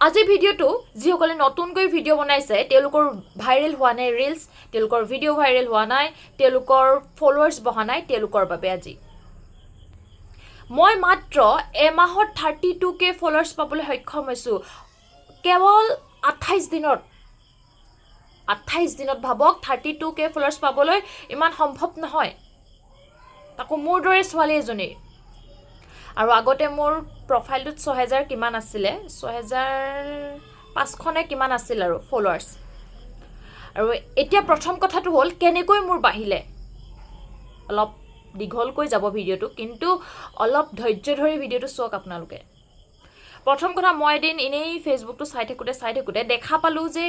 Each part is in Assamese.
আজি ভিডিঅ'টো যিসকলে নতুনকৈ ভিডিঅ' বনাইছে তেওঁলোকৰ ভাইৰেল হোৱা নাই ৰিলছ, তেওঁলোকৰ ভিডিঅ' ভাইৰেল হোৱা নাই, তেওঁলোকৰ ফলোৱাৰ্ছ বঢ়া নাই, তেওঁলোকৰ বাবে আজি মই মাত্ৰ এমাহত 32K ফলোৱাৰ্ছ পাবলৈ সক্ষম হৈছোঁ কেৱল 28 দিনত। 28 দিনত ভাবক 32K ফলোৱাৰ্ছ পাবলৈ ইমান সম্ভৱ নহয়, তাকো মোৰ দৰে ছোৱালী এজনী। আৰু আগতে মোৰ প্ৰফাইলটোত 6000 কিমান আছিলে, 6500 কিমান আছিল আৰু ফলোৱাৰ্ছ। আৰু এতিয়া প্ৰথম কথাটো হ'ল কেনেকৈ মোৰ বাঢ়িলে। অলপ দীঘলকৈ যাব ভিডিঅ'টো, কিন্তু অলপ ধৈৰ্য ধৰি ভিডিঅ'টো চাওক আপোনালোকে। প্ৰথম কথা, মই এদিন এনেই ফেচবুকটো চাই থাকোঁতে দেখা পালোঁ যে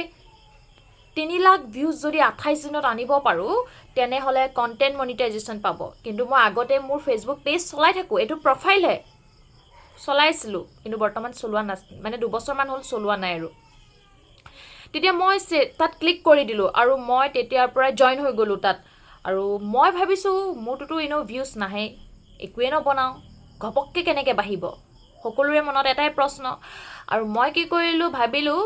3 লাখ ভিউজ যদি 28 দিনত আনিব পাৰোঁ তেনেহ'লে কণ্টেণ্ট মনিটাইজেশ্যন পাব। কিন্তু মই আগতে মোৰ ফেচবুক পেজ চলাই থাকোঁ, এইটো প্ৰফাইলহে চলাইছিলোঁ, কিন্তু বৰ্তমান চলোৱা নাছিল, মানে 2 বছৰমান হ'ল চলোৱা নাই। আৰু তেতিয়া মই তাত ক্লিক কৰি দিলোঁ আৰু মই তেতিয়াৰ পৰাই জইন হৈ গ'লোঁ তাত। আৰু মই ভাবিছোঁ মোৰটোতো এনেও ভিউজ নাহে, একোৱে নবনাওঁ, ঘপককৈ কেনেকৈ বাঢ়িব, সকলোৰে মনত এটাই প্ৰশ্ন। আৰু মই কি কৰিলোঁ, ভাবিলোঁ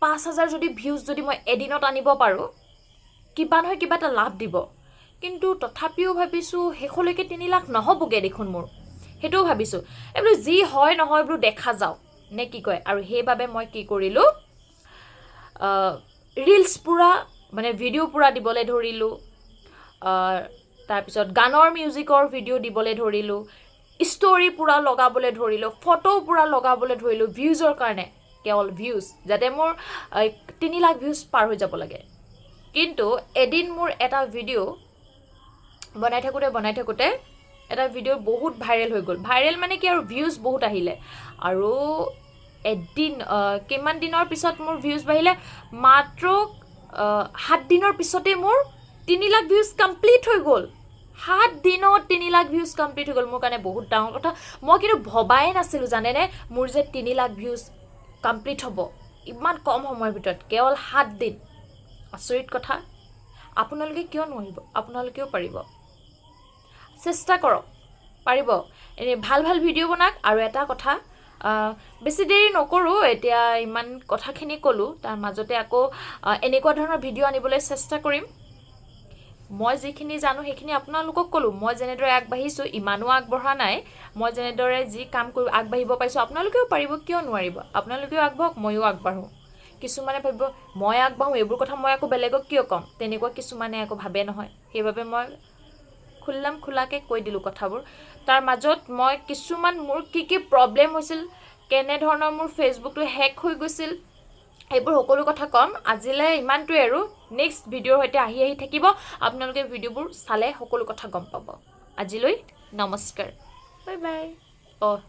5000 যদি ভিউজ যদি মই এদিনত আনিব পাৰোঁ কিবা নহয় কিবা এটা লাভ দিব। কিন্তু তথাপিও ভাবিছোঁ শেষলৈকে 3 লাখ নহ'বগৈ দেখোন মোৰ, সেইটোও ভাবিছোঁ। এইবোলো যি হয় নহয় বোলো দেখা যাওক নে কি কয়। আৰু সেইবাবে মই কি কৰিলোঁ, ৰিলছ পূৰা মানে ভিডিঅ' পূৰা দিবলৈ ধৰিলোঁ। তাৰপিছত গানৰ মিউজিকৰ ভিডিঅ' দিবলৈ ধৰিলোঁ, ষ্টৰি পূৰা লগাবলৈ ধৰিলোঁ, ফটো পূৰা লগাবলৈ ধৰিলোঁ ভিউজৰ কাৰণে, কেৱল ভিউজ, যাতে মোৰ 3 লাখ ভিউজ পাৰ হৈ যাব লাগে। কিন্তু এদিন মোৰ এটা ভিডিঅ' বনাই থাকোঁতে এটা ভিডিঅ' বহুত ভাইৰেল হৈ গ'ল। ভাইৰেল মানে কি আৰু ভিউজ বহুত আহিলে। আৰু এদিন কিমান দিনৰ পিছত মোৰ ভিউজ বাঢ়িলে, মাত্ৰ 7 দিনৰ পিছতে মোৰ 3 লাখ ভিউজ কমপ্লিট হৈ গ'ল। 7 দিনত 3 লাখ ভিউজ কমপ্লিট হৈ গ'ল, মোৰ কাৰণে বহুত ডাঙৰ কথা। মই কিন্তু ভবাই নাছিলোঁ জানেনে, মোৰ যে 3 লাখ ভিউজ কমপ্লিট হ'ব ইমান কম সময়ৰ ভিতৰত, কেৱল 7 দিন। আচৰিত কথা। আপোনালোকে কিয় নোৱাৰিব? আপোনালোকেও পাৰিব, চেষ্টা কৰক, পাৰিব। এনেই ভাল ভিডিঅ' বনাওক। আৰু এটা কথা, বেছি দেৰি নকৰোঁ, এতিয়া ইমান কথাখিনি ক'লোঁ, তাৰ মাজতে আকৌ এনেকুৱা ধৰণৰ ভিডিঅ' আনিবলৈ চেষ্টা কৰিম। মই যিখিনি জানো সেইখিনি আপোনালোকক ক'লোঁ। মই যেনেদৰে আগবাঢ়িছোঁ ইমানো আগবঢ়া নাই, মই যেনেদৰে যি কাম কৰি আগবাঢ়িব পাৰিছোঁ আপোনালোকেও পাৰিব, কিয় নোৱাৰিব? আপোনালোকেও আগবাঢ়ক, ময়ো আগবাঢ়োঁ। কিছুমানে ভাবিব মই আগবাঢ়োঁ, এইবোৰ কথা মই আকৌ বেলেগক কিয় ক'ম, তেনেকুৱা কিছুমানে আকৌ ভাবে নহয়। সেইবাবে মই খোলাকৈ কৈ দিলোঁ কথাবোৰ। তাৰ মাজত মই কিছুমান মোৰ কি প্ৰব্লেম হৈছিল, কেনেধৰণৰ মোৰ ফেচবুকটো হেক হৈ গৈছিল, এইবোৰ সকলো কথা ক'ম। আজিলৈ ইমানটোৱে আৰু। নেক্সট ভিডিঅ'ৰ সৈতে আহি থাকিব, আপোনালোকে ভিডিঅ'বোৰ চালে সকলো কথা গম পাব। আজিলৈ নমস্কাৰ, বাই বাই।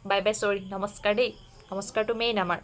বাই বাই, চৰি, নমস্কাৰ দেই, নমস্কাৰটো মেইন আমাৰ।